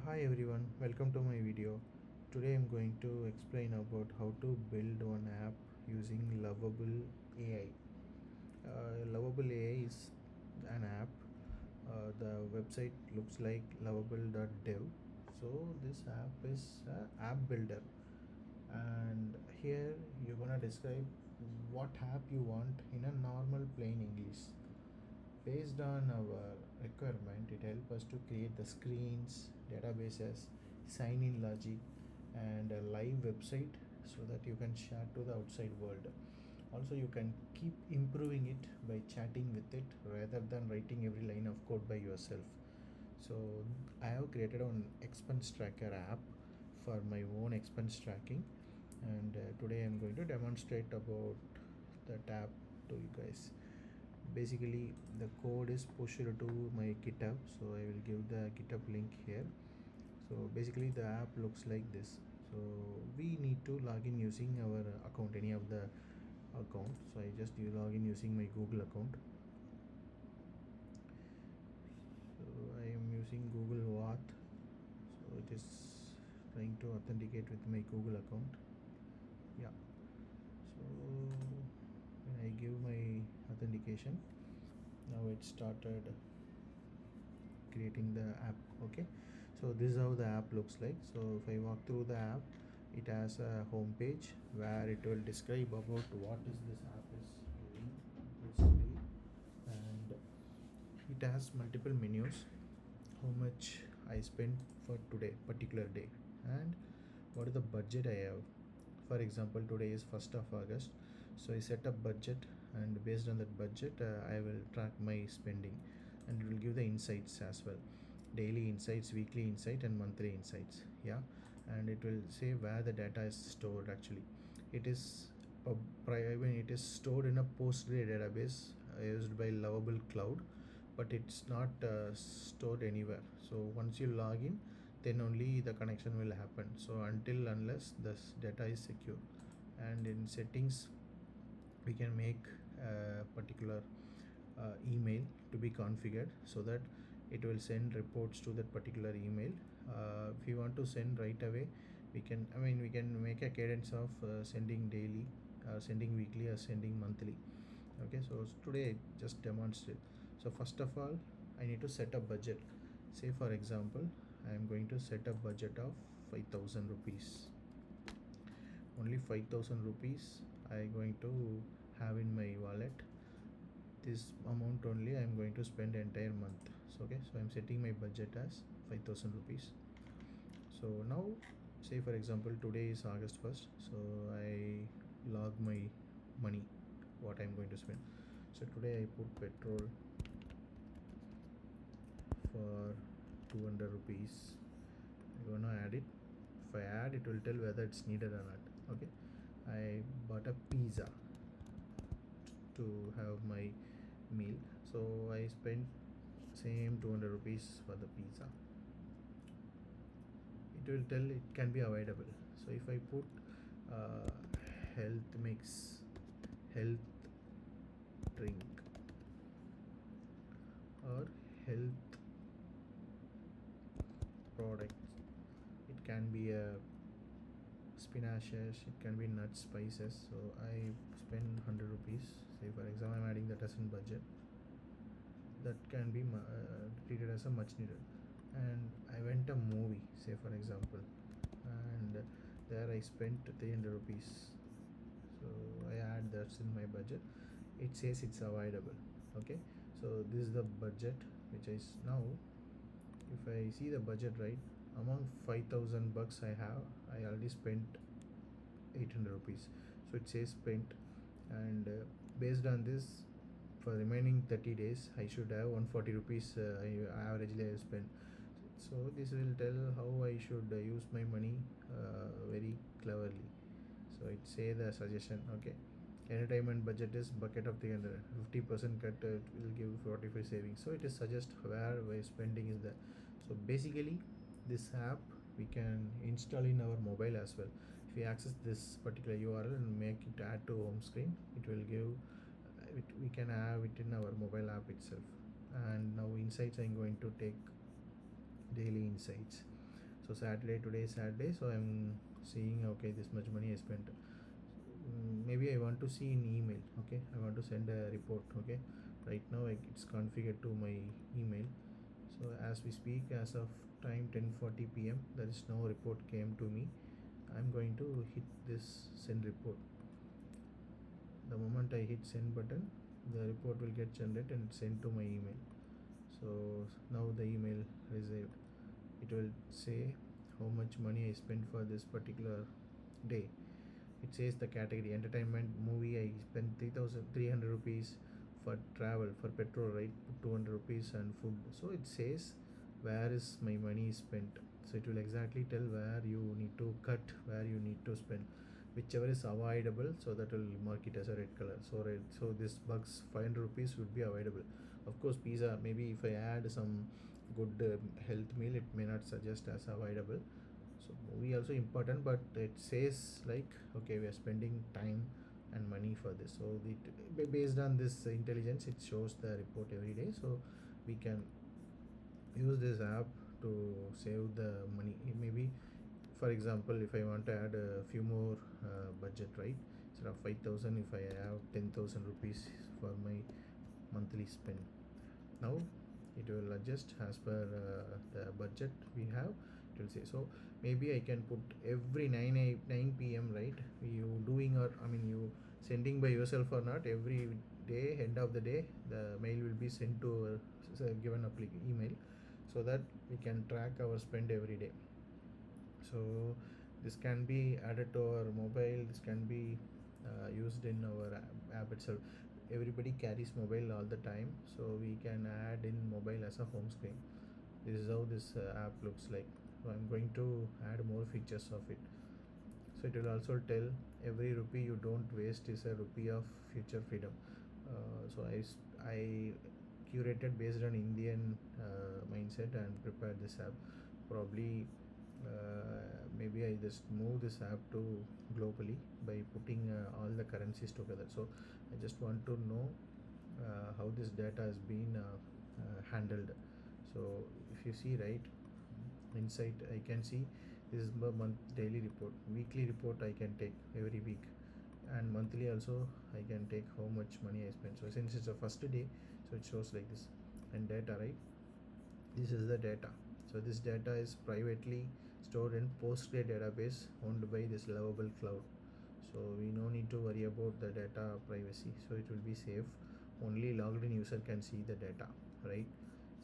Hi everyone, welcome to my video. Today I'm going to explain about how to build one app using Lovable AI. Lovable AI is an app. The website looks like lovable.dev. So this app is an app builder, and here you're gonna describe what app you want in a normal plain English. Based on our requirement, it helps us to create the screens, databases, sign in logic, and a live website so that you can share to the outside world. Also, you can keep improving it by chatting with it rather than writing every line of code by yourself. So, I have created an expense tracker app for my own expense tracking, and today I'm going to demonstrate about that app to you guys. Basically, the code is pushed to my GitHub, so I will give the GitHub link here. So basically the app looks like this. So we need to log in using our account, any of the account. So I just log in using my Google account. So I am using Google Auth. So it is trying to authenticate with my Google account. Yeah, so when I give my authentication, now it started creating the app. Okay, so this is how the app looks like. So if I walk through the app, it has a home page where it will describe about what is this app is doing basically, and it has multiple menus, how much I spent for today particular day, and what is the budget I have. For example, today is 1st of August, so I set a budget, and based on that budget I will track my spending, and it will give the insights as well, daily insights, weekly insight, and monthly insights. Yeah, and it will say where the data is stored. Actually, it is it is stored in a Postgre database used by Lovable Cloud, but it's not stored anywhere. So once you log in, then only the connection will happen. So unless this data is secure, and in settings we can make a particular email to be configured so that it will send reports to that particular email. If you want to send right away, we can make a cadence of sending daily, sending weekly, or sending monthly. Okay, so today I just demonstrate. So first of all, I need to set a budget. Say for example, I am going to set a budget of 5,000 rupees. Only 5,000 rupees I am going to have in my wallet. This amount only I am going to spend the entire month. So okay, so I am setting my budget as 5,000 rupees. So now, say for example, today is August 1st, so I log my money, what I am going to spend. So today I put petrol for 200 rupees. I'm gonna add it. If I add, it will tell whether it's needed or not. Okay, I bought a pizza to have my meal, so I spent same 200 rupees for the pizza. It will tell it can be avoidable. So if I put uh, health mix, health drink, or health products, it can be a spinaches, it can be nuts, spices. So I spend 100 rupees. Say for example, I'm adding that as in budget, that can be treated as a much needed. And I went a movie, say for example, and there I spent 300 rupees. So I add that's in my budget. It says it's avoidable. Okay, so this is the budget which is now. If I see the budget, right, among 5,000 bucks I have, I already spent 800 rupees. So it says spent, and based on this, for remaining 30 days I should have 140 rupees averagely I spend. So this will tell how I should use my money very cleverly. So it say the suggestion. Okay, entertainment budget is bucket of 300, 50% cut will give 45 savings. So it is suggest where my spending is there. So basically this app we can install in our mobile as well. If we access this particular URL and make it add to home screen, it will give we can have it in our mobile app itself. And now insights, I'm going to take daily insights. So Saturday, today is Saturday, so I'm seeing, okay, this much money I spent. Maybe I want to see in email. Okay, I want to send a report. Okay, right now it's configured to my email. So as we speak, as of time 10:40 p.m., there is no report came to me. I'm going to hit this send report. The moment I hit send button, the report will get generated and sent to my email. So now the email received, it will say how much money I spent for this particular day. It says the category entertainment movie. I spent 3,300 rupees. For travel, for petrol, right, 200 rupees, and food. So it says where is my money spent. So it will exactly tell where you need to cut, where you need to spend, whichever is avoidable. So that will mark it as a red color. So red, so this bucks 500 rupees would be avoidable. Of course, pizza, maybe if I add some good health meal, it may not suggest as avoidable. So movie also important, but it says like, okay, we are spending time and money for this. So based on this intelligence, it shows the report every day. So we can use this app to save the money. Maybe, for example, if I want to add a few more budget, right, instead of 5,000, if I have 10,000 rupees for my monthly spend, now it will adjust as per the budget we have. It will say, so maybe I can put every 9 p.m, right, you doing, or I mean you sending by yourself or not, every day, end of the day, the mail will be sent to a given email, so that we can track our spend every day. So this can be added to our mobile. This can be used in our app itself. Everybody carries mobile all the time, so we can add in mobile as a home screen. This is how this app looks like. So I'm going to add more features of it. So it will also tell every rupee you don't waste is a rupee of future freedom. I curated based on Indian mindset and prepared this app. Probably maybe I just move this app to globally by putting all the currencies together. So I just want to know how this data has been handled. So if you see, right, inside I can see this is the month daily report, weekly report I can take every week, and monthly also I can take how much money I spent. So since it's the first day, so it shows like this. And data, right, this is the data. So this data is privately stored in Postgre database owned by this Lovable cloud. So we no need to worry about the data privacy. So it will be safe. Only logged in user can see the data, right?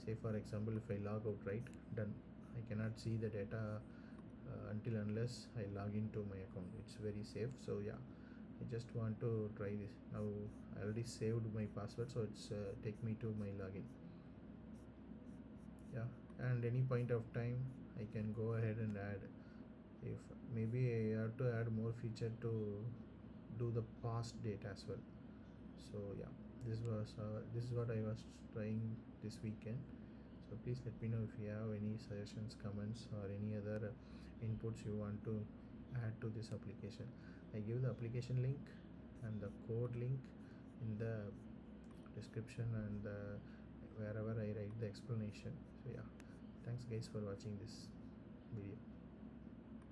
Say for example, if I log out, right, done. I cannot see the data until unless I log into my account. It's very safe. So yeah, I just want to try this. Now I already saved my password, so it's take me to my login. Yeah, and any point of time I can go ahead and add. If maybe I have to add more feature to do the past date as well. So yeah, this is what I was trying this weekend. So please let me know if you have any suggestions, comments, or any other inputs you want to add to this application. I give the application link and the code link in the description, and wherever I write the explanation. So yeah, thanks guys for watching this video.